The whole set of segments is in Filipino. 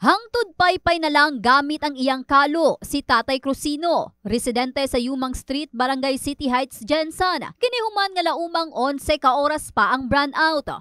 Hangtod paypay na lang gamit ang iyang kalo si Tatay Crucino, residente sa Yumang Street, Barangay City Heights, Jensan. Kinihuman nga laumang 11 ka oras pa ang brownout.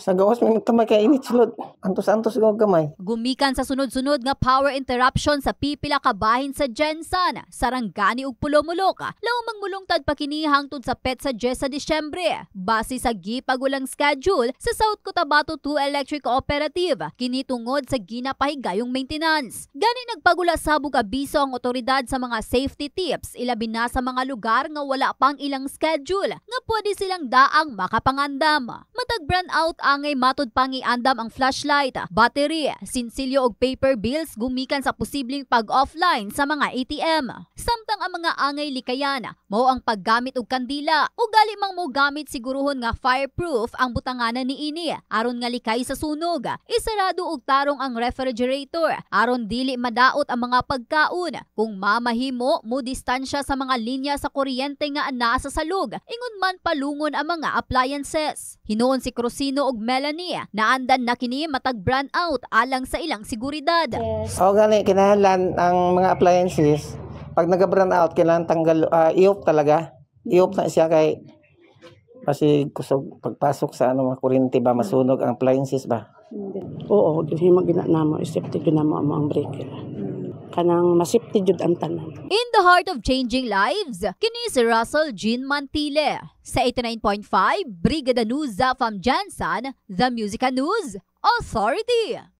Sa gawas may kamay kay init sulod. Antos-antos gaw gamay. Gumikan sa sunod-sunod nga power interruption sa pipila ka bahin sa Jensan, Sarangani ug Pulomolok. Laumang mulungtad pa kini hangtod sa petsa 10 sa Disyembre. Base sa gipagulang schedule sa South Cotabato 2 Electric Cooperative, kini tungod sa ginapahigayong maintenance. Gani nagpagula sabog abiso ang otoridad sa mga safety tips, ilabi na sa mga lugar nga wala pang ilang schedule nga pwede silang daang makapangandam. Matag brownout angay matud pangiandam ang flashlight, battery, sinsilyo og paper bills gumikan sa posibleng pag-offline sa mga ATM. Samtang ang mga angay likayan mao ang paggamit og kandila o gali mang mo gamit siguruhon nga fireproof ang butanganan niini aron nga likay sa sunog. Isarado og tarong ang refrigerator aron dili madaot ang mga pagkaon. Kung mamahimo mo distansya sa mga linya sa kuryente nga anaa sa salog, ingon man palungon ang mga appliances. Hinuon si Crucino og Melanie naandan na kini matag brownout alang sa ilang seguridad. O gani kinahanglan ang mga appliances pag naga-brownout kailangan tanggal i-off talaga. I-off na siya kay kasi kusog pagpasok sa mga kuryente ba masunog ang appliances ba. Oo, dili magina namo safety ginamo ang breaker. Kanang masafety jud ang tanan. In the heart of changing lives, kini si Russell Jean Mantile. Sa 89.5 Brigada News from Jensan, The Musica News Authority.